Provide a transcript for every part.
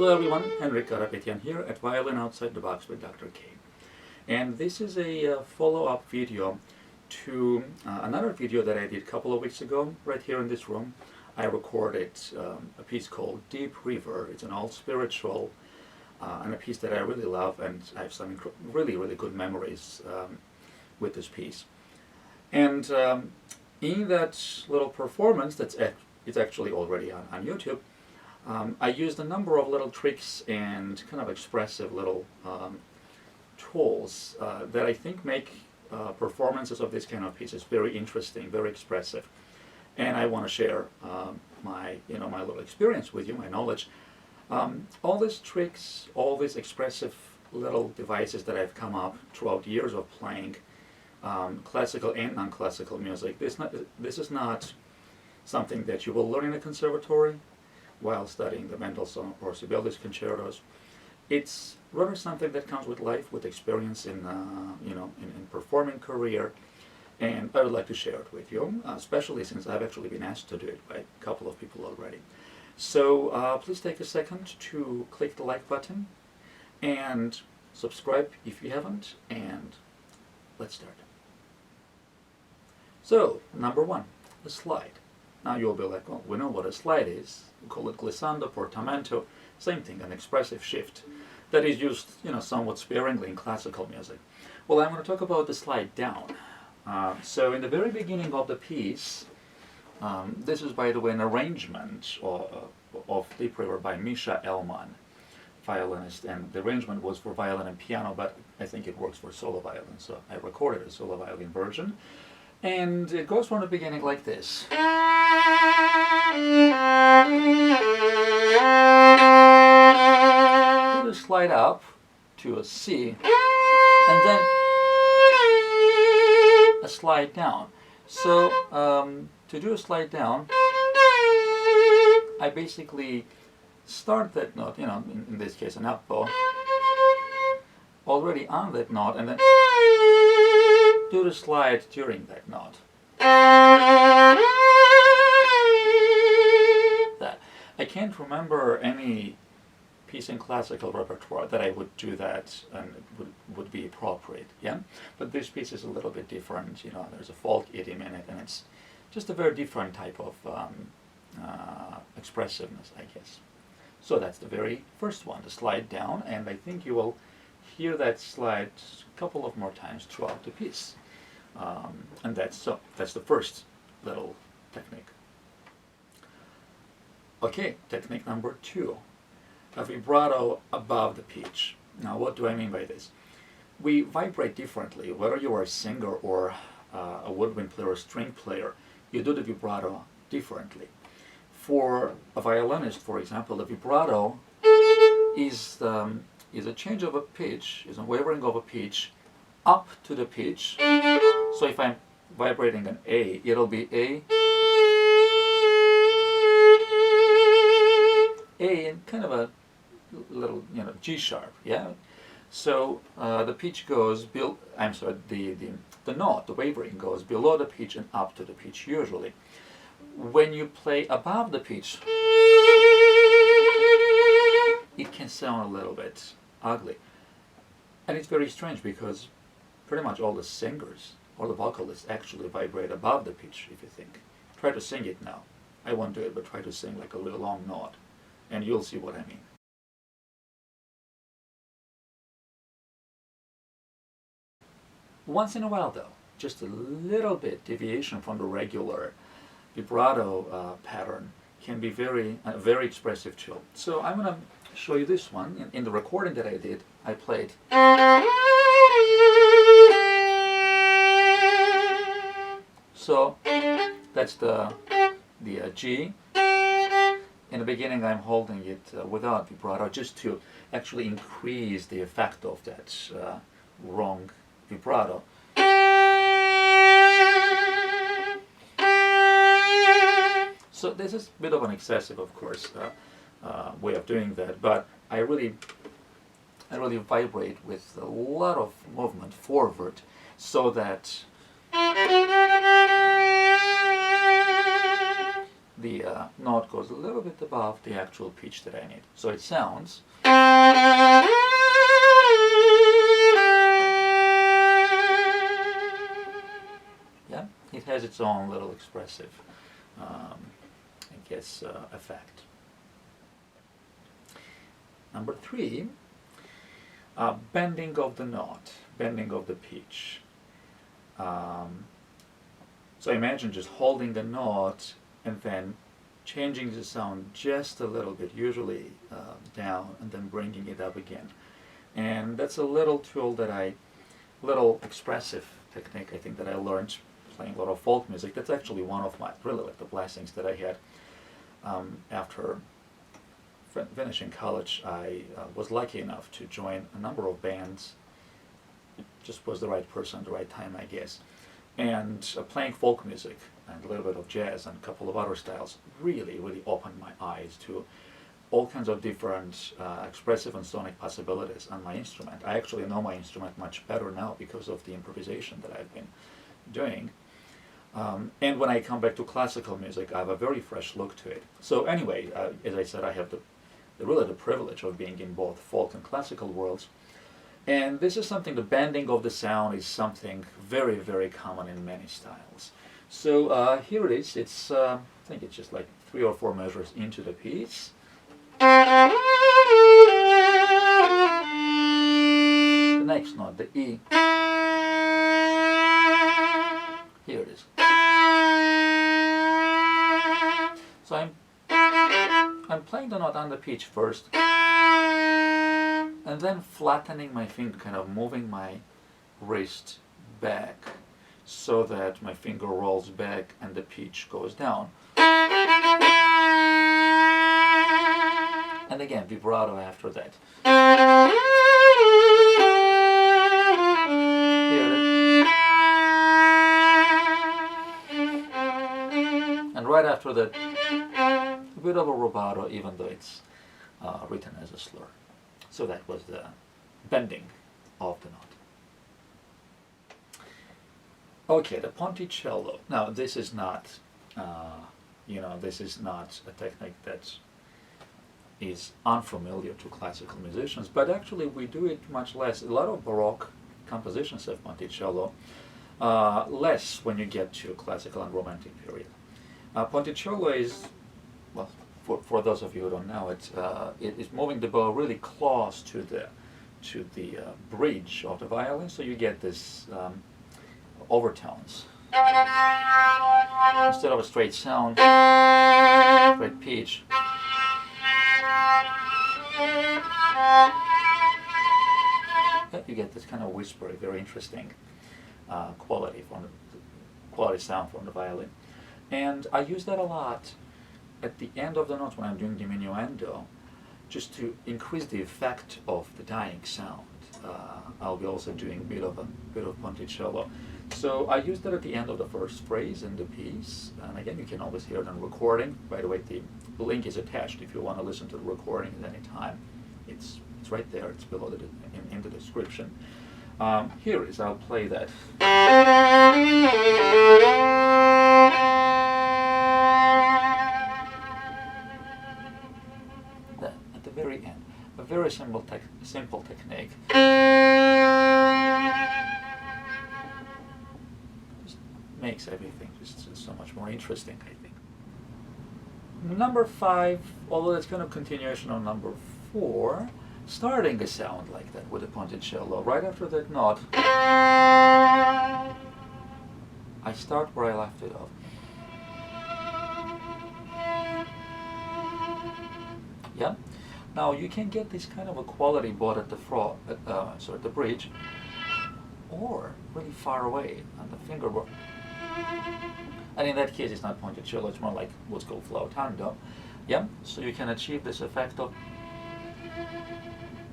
Hello everyone, Henrik Karapetyan here at Violin Outside the Box with Dr. K. And this is a follow-up video to another video that I did a couple of weeks ago, right here in this room. I recorded a piece called Deep River. It's an all spiritual and a piece that I really love, and I have some really good memories with this piece. And in that little performance, it's actually already on YouTube, I used a number of little tricks and kind of expressive little tools that I think make performances of this kind of pieces very interesting, very expressive. And I want to share my little experience with you, my knowledge. All these tricks, all these expressive little devices that I've come up throughout years of playing classical and non-classical music. This is not something that you will learn in a conservatory while studying the Mendelssohn or Sibelius concertos. It's rather something that comes with life, with experience in performing career, and I would like to share it with you, especially since I've actually been asked to do it by a couple of people already. So please take a second to click the like button and subscribe if you haven't, and let's start. So, number one, the slide. Now you'll be like, well, we know what a slide is. We call it glissando, portamento, same thing, an expressive shift that is used, somewhat sparingly in classical music. Well, I'm going to talk about the slide down. So in the very beginning of the piece, this is, by the way, an arrangement of Deep River by Misha Elman, violinist, and the arrangement was for violin and piano, but I think it works for solo violin, so I recorded a solo violin version. And it goes from the beginning like this. You slide up to a C, and then a slide down. So to do a slide down, I basically start that note, in this case an up bow, already on that note, and then do the slide during that note. That. I can't remember any piece in classical repertoire that I would do that and it would be appropriate, yeah? But this piece is a little bit different, there's a folk idiom in it, and it's just a very different type of expressiveness, I guess. So that's the very first one, the slide down, and I think you will hear that slide a couple of more times throughout the piece. And that's the first little technique. Okay, technique number two, a vibrato above the pitch. Now, what do I mean by this? We vibrate differently, whether you are a singer or a woodwind player or string player, you do the vibrato differently. For a violinist, for example, the vibrato is a change of a pitch, is a wavering of a pitch up to the pitch. So if I'm vibrating an A, it'll be A and kind of a little, G sharp, yeah? So the pitch goes, the note, the wavering goes below the pitch and up to the pitch usually. When you play above the pitch, it can sound a little bit ugly. And it's very strange because pretty much all the singers, all the vocalists actually vibrate above the pitch, if you think. Try to sing it now. I won't do it, but try to sing like a really long note, and you'll see what I mean. Once in a while, though, just a little bit deviation from the regular vibrato pattern can be very expressive too. So I'm going to show you this one. In the recording that I did, I played. So that's the G. In the beginning, I'm holding it without vibrato, just to actually increase the effect of that wrong vibrato. So this is a bit of an excessive, of course, way of doing that, but I really vibrate with a lot of movement forward, so that the note goes a little bit above the actual pitch that I need. So it sounds. Yeah, it has its own little expressive, effect. Number 3, bending of the note, bending of the pitch. So imagine just holding the note and then changing the sound just a little bit, usually down, and then bringing it up again. And that's a little tool little expressive technique I think that I learned playing a lot of folk music. That's actually one of my, really like the blessings that I had after finishing college. I was lucky enough to join a number of bands. It just was the right person at the right time, I guess. And playing folk music and a little bit of jazz and a couple of other styles really, really opened my eyes to all kinds of different expressive and sonic possibilities on my instrument. I actually know my instrument much better now because of the improvisation that I've been doing. And when I come back to classical music, I have a very fresh look to it. So anyway, as I said, I have really the privilege of being in both folk and classical worlds. And this is something, the bending of the sound is something very, very common in many styles. So here it is. It's, I think it's just like 3 or 4 measures into the piece. The next note, the E. Here it is. So I'm playing the note on the pitch first, and then flattening my finger, kind of moving my wrist back so that my finger rolls back and the pitch goes down. And again, vibrato after that. Here it is. And right after that, a bit of a rubato, even though it's written as a slur. So that was the bending of the note. Okay, the ponticello. Now, this is not, this is not a technique that is unfamiliar to classical musicians, but actually we do it much less. A lot of Baroque compositions have ponticello, less when you get to classical and Romantic period. Ponticello is, well, for those of you who don't know it, it is moving the bow really close to the bridge of the violin, so you get this overtones. Instead of a straight sound, straight pitch, you get this kind of whispery, very interesting quality sound from the violin. And I use that a lot at the end of the notes when I'm doing diminuendo, just to increase the effect of the dying sound. I'll be also doing a bit of ponticello. So I use that at the end of the first phrase in the piece. And again, you can always hear it on recording. By the way, the link is attached if you want to listen to the recording at any time. It's right there. It's below in the description. Here it is. I'll play that. At the very end, a very simple technique. Just makes everything just so much more interesting, I think. Number 5, although it's kind of continuation of number 4, starting a sound like that with a ponticello. Right after that note, I start where I left it off. Yeah. Now you can get this kind of a quality both at the the bridge, or really far away on the fingerboard. And in that case, it's not ponticello; it's more like what's called flautando. Yeah. So you can achieve this effect of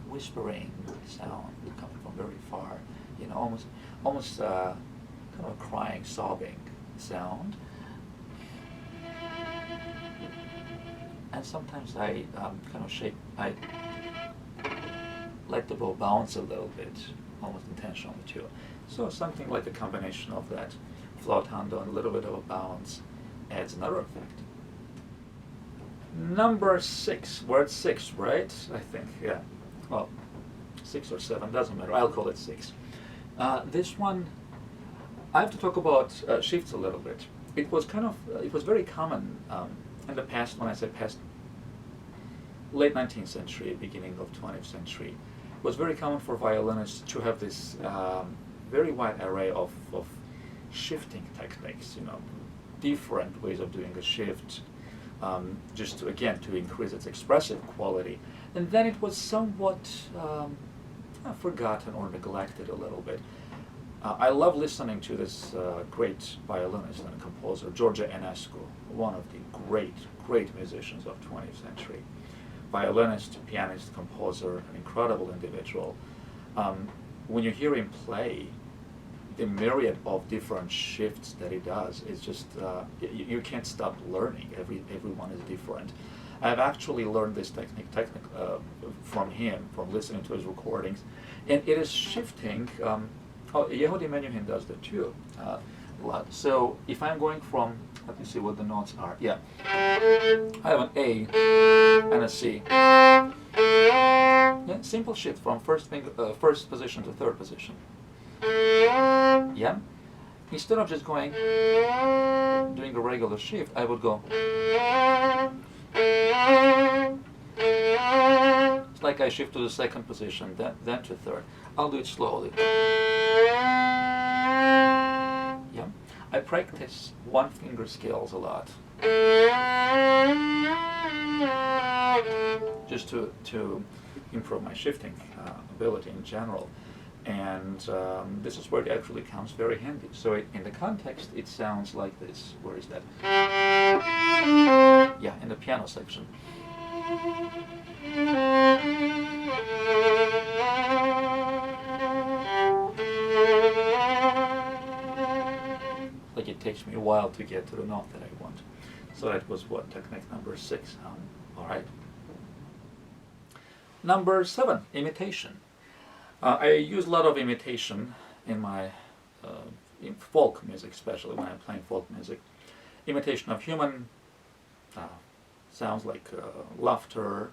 whispering sound coming from very far. Almost kind of a crying, sobbing sound. And sometimes I I let the bow bounce a little bit, almost intentionally too. So something like a combination of that flautando and a little bit of a bounce adds another effect. Number 6. We're at 6, right? I think, yeah. Well, 6 or 7, doesn't matter. I'll call it 6. This one, I have to talk about shifts a little bit. It was it was very common in the past, when I say past, late 19th century, beginning of 20th century. It was very common for violinists to have this very wide array of shifting techniques, different ways of doing a shift, just to, again, to increase its expressive quality. And then it was somewhat forgotten or neglected a little bit. I love listening to this great violinist and composer, George Enescu, one of the great musicians of 20th century. Violinist, pianist, composer, an incredible individual. When you hear him play, the myriad of different shifts that he does is just, you can't stop learning. Everyone is different. I've actually learned this technique from him, from listening to his recordings, and it is shifting. Yehudi Menuhin does that too a lot. So if I'm going from, let me see what the notes are. Yeah, I have an A and a C. Yeah, simple shift from first position to third position. Yeah. Instead of just doing a regular shift, I would go. It's like I shift to the second position, then to third. I'll do it slowly. Yeah. I practice one finger scales a lot, just to improve my shifting ability in general. And this is where it actually comes very handy. So in the context, it sounds like this. Where is that? Yeah, in the piano section. Like it takes me a while to get to the note that I want. So that was what, technique number 6. All right. Number 7, imitation. I use a lot of imitation in my in folk music, especially when I'm playing folk music. Imitation of human sounds like laughter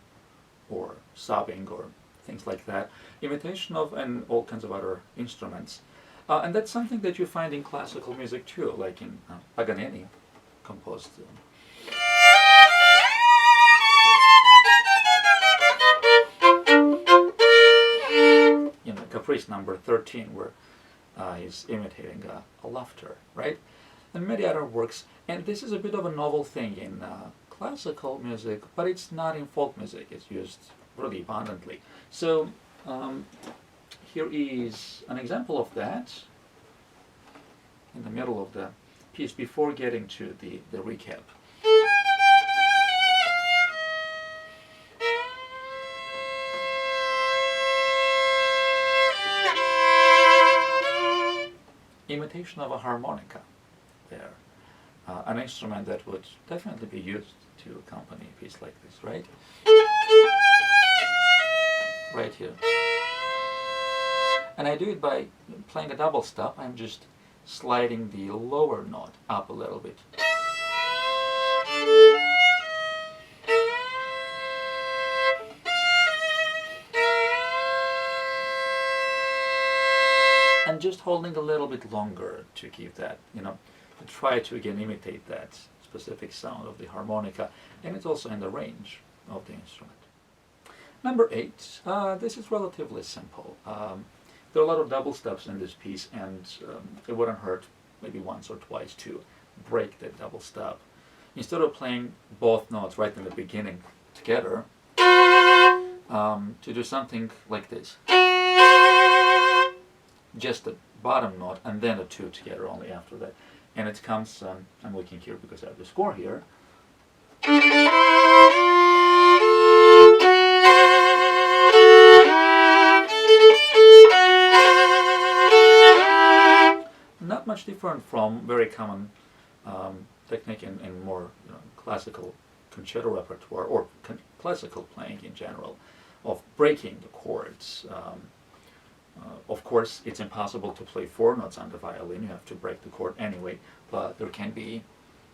or sobbing or things like that. Imitation of and all kinds of other instruments. And that's something that you find in classical music too, like in Paganini composed. Caprice number 13, where he's imitating a laughter, right? And many other works. And this is a bit of a novel thing in classical music, but it's not in folk music. It's used really abundantly. So here is an example of that in the middle of the piece before getting to the recap. Imitation of a harmonica there. An instrument that would definitely be used to accompany a piece like this, right? Right here. And I do it by playing a double stop. I'm just sliding the lower note up a little bit. And just holding a little bit longer to keep that, to try to again imitate that specific sound of the harmonica, and it's also in the range of the instrument. Number 8, this is relatively simple. There are a lot of double steps in this piece, and it wouldn't hurt maybe once or twice to break that double step. Instead of playing both notes right in the beginning together, to do something like this. Just the bottom note and then the 2 together only after that. And it comes, I'm looking here because I have the score here. Not much different from very common technique in more classical concerto repertoire or classical playing in general, of breaking the chords. Of course, it's impossible to play 4 notes on the violin. You have to break the chord anyway, but there can be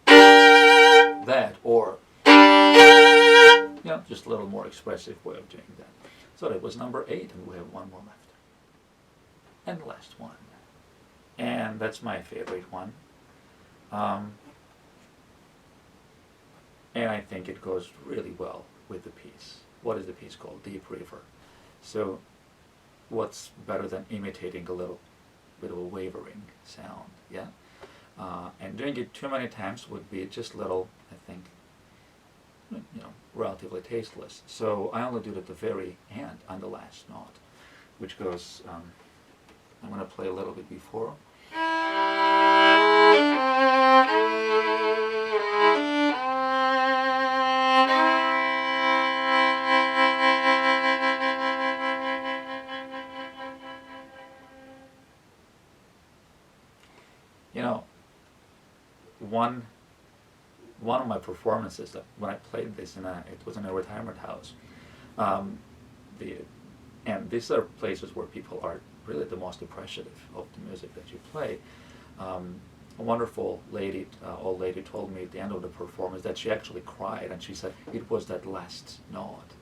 that or Yeah, just a little more expressive way of doing that. So that was number 8, and we have one more left. And the last one. And that's my favorite one. And I think it goes really well with the piece. What is the piece called? Deep River. So what's better than imitating a little bit of a wavering sound, yeah? And doing it too many times would be just little, I think, relatively tasteless. So I only do it at the very end, on the last note, which goes, I'm going to play a little bit before. One of my performances, that when I played this it was in a retirement house, and these are places where people are really the most appreciative of the music that you play. A wonderful lady, old lady, told me at the end of the performance that she actually cried, and she said it was that last note.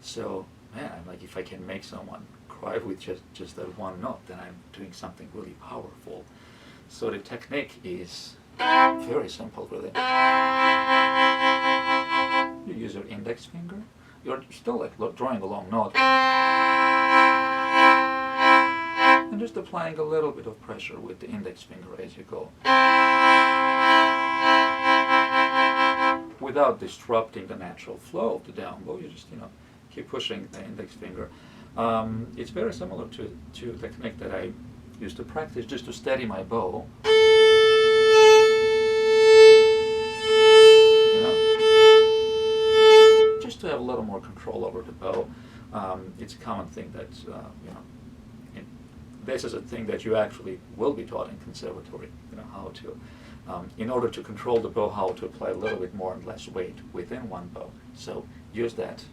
So, man, I'm like, if I can make someone cry with just that one note, then I'm doing something really powerful. So the technique is very simple, really. You use your index finger. You're still like drawing a long note. And just applying a little bit of pressure with the index finger as you go. Without disrupting the natural flow of the down bow, you just, keep pushing the index finger. It's very similar to a technique that I used to practice just to steady my bow. Just to have a little more control over the bow. It's a common thing that, this is a thing that you actually will be taught in conservatory, how to, in order to control the bow, how to apply a little bit more and less weight within one bow. So use that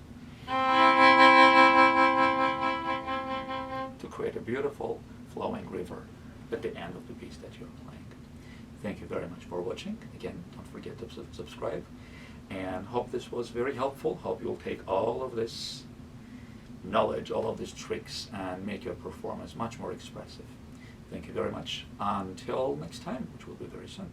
to create a beautiful flowing river at the end of the piece that you're playing. Thank you very much for watching. Again, don't forget to subscribe, and hope this was very helpful. Hope you'll take all of this knowledge, all of these tricks, and make your performance much more expressive. Thank you very much. Until next time, which will be very soon.